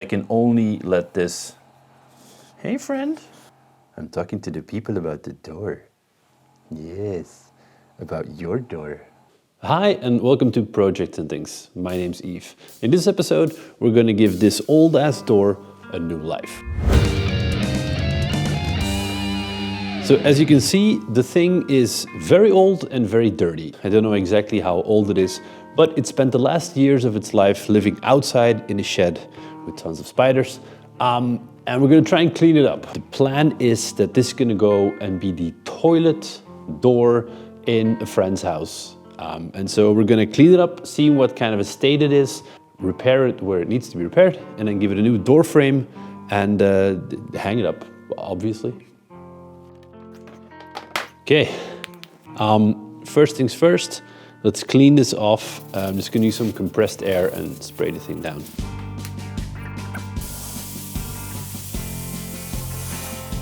I can only let this... Hey friend, I'm talking to the people about the door. Yes, about your door. Hi and welcome to Projects and Things. My name's Yves. In this episode, we're gonna give this old ass door a new life. So as you can see, the thing is very old and very dirty. I don't know exactly how old it is, but it spent the last years of its life living outside in a shed with tons of spiders. And we're gonna try and clean it up. The plan is that this is gonna go and be the toilet door in a friend's house. And so we're gonna clean it up, see what kind of a state it is, repair it where it needs to be repaired, and then give it a new door frame and hang it up, obviously. Okay, first things first, let's clean this off. I'm just gonna use some compressed air and spray the thing down.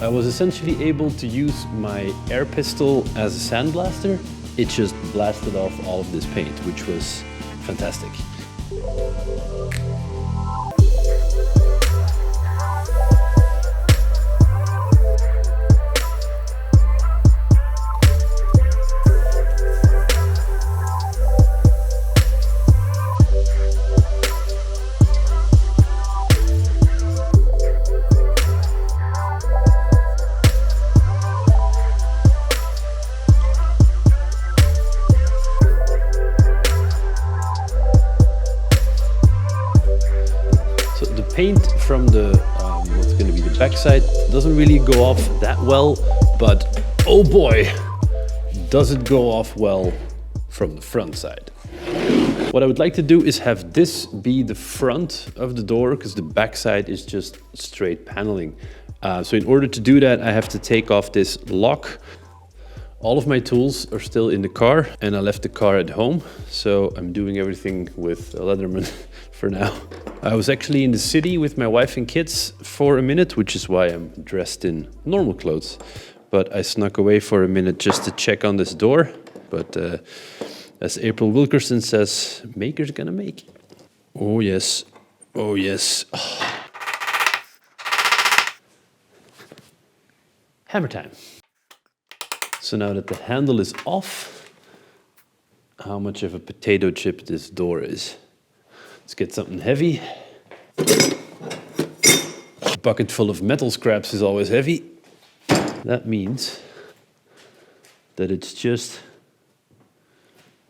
I was essentially able to use my air pistol as a sandblaster. It just blasted off all of this paint, which was fantastic. Paint from the what's going to be the backside doesn't really go off that well, but oh boy, does it go off well from the front side. What I would like to do is have this be the front of the door, because the backside is just straight paneling. So in order to do that, I have to take off this lock. All of my tools are still in the car, and I left the car at home, so I'm doing everything with a Leatherman for now. I was actually in the city with my wife and kids for a minute, which is why I'm dressed in normal clothes. But I snuck away for a minute just to check on this door. But as April Wilkerson says, maker's gonna make. Oh yes, oh yes. Oh. Hammer time. So now that the handle is off, how much of a potato chip this door is. Let's get something heavy. A bucket full of metal scraps is always heavy. That means that it's just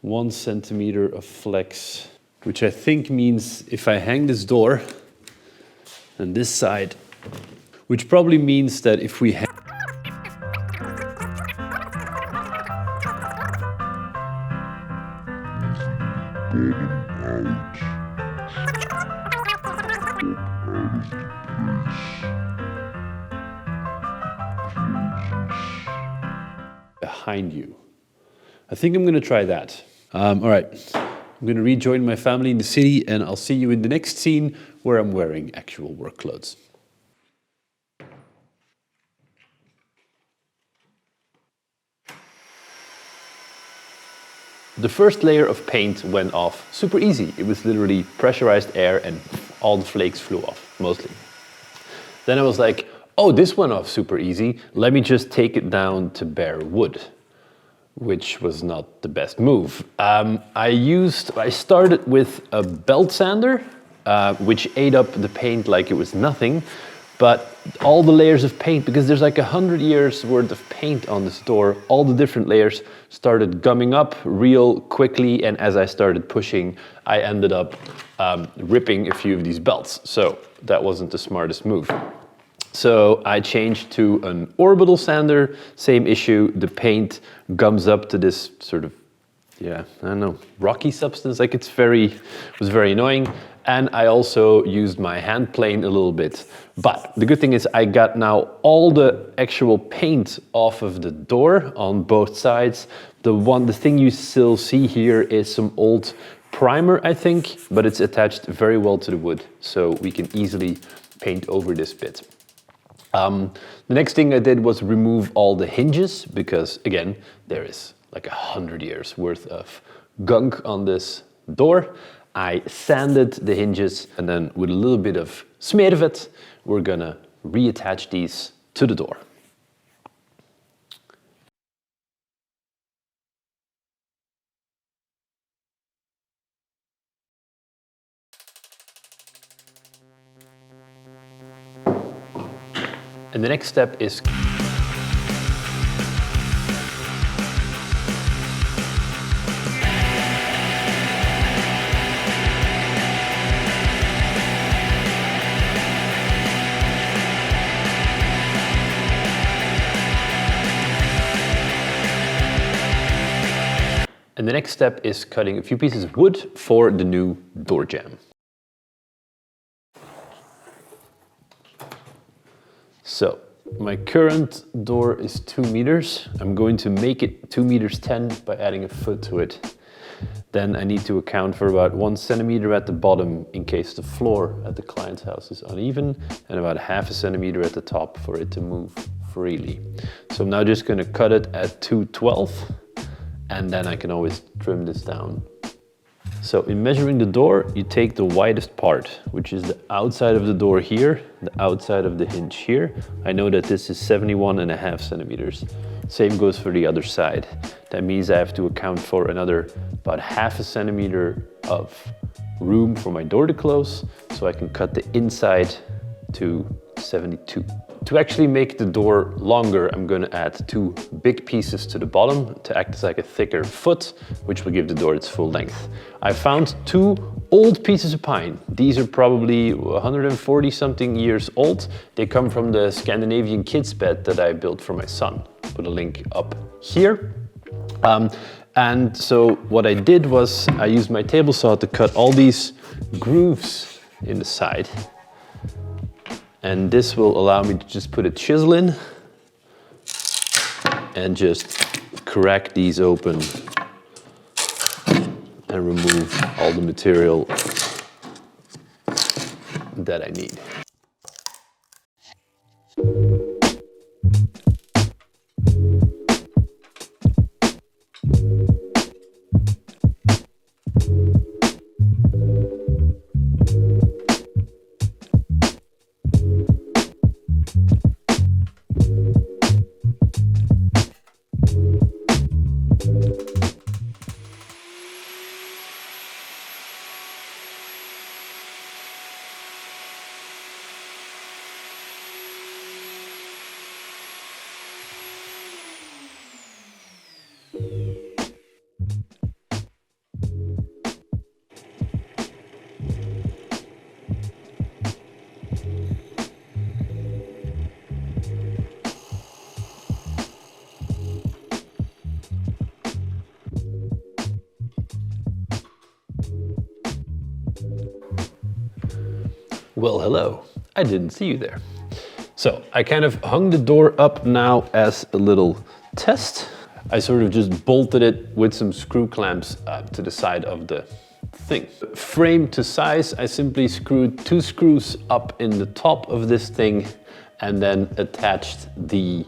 1 centimeter of flex, which I think means if I hang this door on this side, which probably means that if we hang behind you. I think I'm gonna try that. All right, I'm gonna rejoin my family in the city, and I'll see you in the next scene where I'm wearing actual work clothes. The first layer of paint went off super easy. It was literally pressurized air and all the flakes flew off, mostly. Then I was like, oh, this went off super easy. Let me just take it down to bare wood, which was not the best move. I started with a belt sander, which ate up the paint like it was nothing. But all the layers of paint, because there's like 100 years worth of paint on this door, all the different layers started gumming up real quickly. And as I started pushing, I ended up ripping a few of these belts. So that wasn't the smartest move. So I changed to an orbital sander, same issue. The paint gums up to this sort of, yeah, I don't know, rocky substance. Like it was very annoying. And I also used my hand plane a little bit. But the good thing is I got now all the actual paint off of the door on both sides. The thing you still see here is some old primer, I think, but it's attached very well to the wood. So we can easily paint over this bit. The next thing I did was remove all the hinges because, again, there is like 100 years worth of gunk on this door. I sanded the hinges, and then with a little bit of smeervet, we're gonna reattach these to the door. And the next step is cutting a few pieces of wood for the new door jamb. So my current door is 2 meters. I'm going to make it 2 meters 10 by adding a foot to it. Then I need to account for about 1 centimeter at the bottom in case the floor at the client's house is uneven, and about 0.5 centimeter at the top for it to move freely. So I'm now just going to cut it at 2/12, and then I can always trim this down. So in measuring the door, you take the widest part, which is the outside of the door here, the outside of the hinge here. I know that this is 71.5 centimeters. Same goes for the other side. That means I have to account for another about 0.5 centimeter of room for my door to close, so I can cut the inside to 72. To actually make the door longer, I'm going to add 2 big pieces to the bottom to act as like a thicker foot, which will give the door its full length. I found 2 old pieces of pine. These are probably 140 something years old. They come from the Scandinavian kids bed that I built for my son. Put a link up here. And so what I did was I used my table saw to cut all these grooves in the side. And this will allow me to just put a chisel in and just crack these open and remove all the material that I need. Well, hello. I didn't see you there. So I kind of hung the door up now as a little test. I sort of just bolted it with some screw clamps to the side of the thing. Frame to size, I simply screwed 2 screws up in the top of this thing and then attached the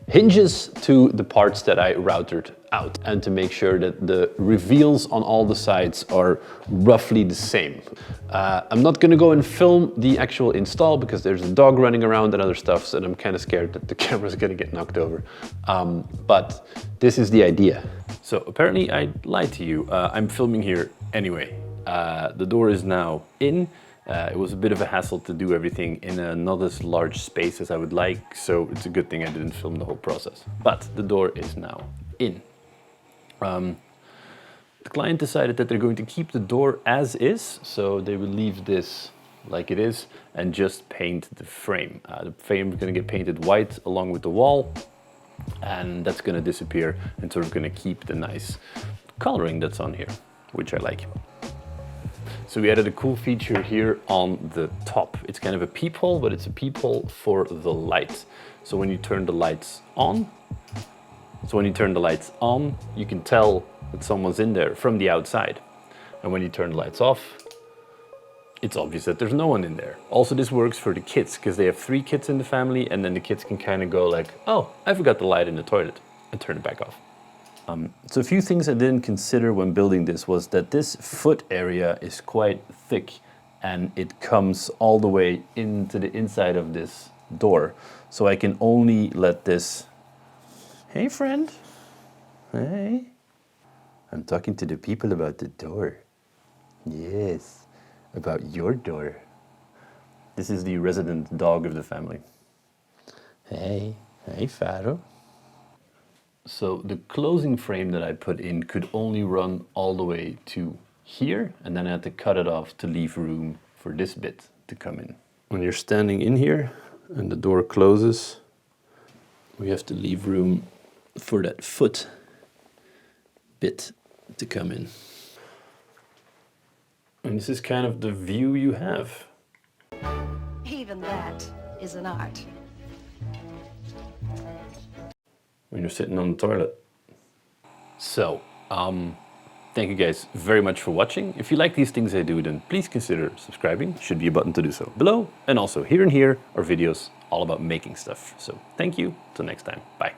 hinges to the parts that I routed out, and to make sure that the reveals on all the sides are roughly the same. I'm not gonna go and film the actual install because there's a dog running around and other stuff, and I'm kind of scared that the camera's gonna get knocked over. But this is the idea. So apparently I lied to you. I'm filming here anyway. The door is now in. It was a bit of a hassle to do everything in a not as large space as I would like, so it's a good thing I didn't film the whole process. But the door is now in. The client decided that they're going to keep the door as is, so they will leave this like it is and just paint the frame. The frame is going to get painted white along with the wall, and that's going to disappear and sort of going to keep the nice coloring that's on here, which I like. So we added a cool feature here on the top. It's kind of a peephole, but it's a peephole for the light. So when you turn the lights on, you can tell that someone's in there from the outside. And when you turn the lights off, it's obvious that there's no one in there. Also, this works for the kids because they have 3 kids in the family, and then the kids can kind of go like, oh, I forgot the light in the toilet, and turn it back off. So a few things I didn't consider when building this was that this foot area is quite thick and it comes all the way into the inside of this door. So I can only let this... Hey friend. Hey. I'm talking to the people about the door. Yes, about your door. This is the resident dog of the family. Hey, hey Faro. So the closing frame that I put in could only run all the way to here, and then I had to cut it off to leave room for this bit to come in. When you're standing in here and the door closes, we have to leave room for that foot bit to come in. And this is kind of the view you have. Even that is an art. When you're sitting on the toilet. So, thank you guys very much for watching. If you like these things I do, then please consider subscribing. Should be a button to do so below. And also here and here are videos all about making stuff. So thank you, till next time, bye.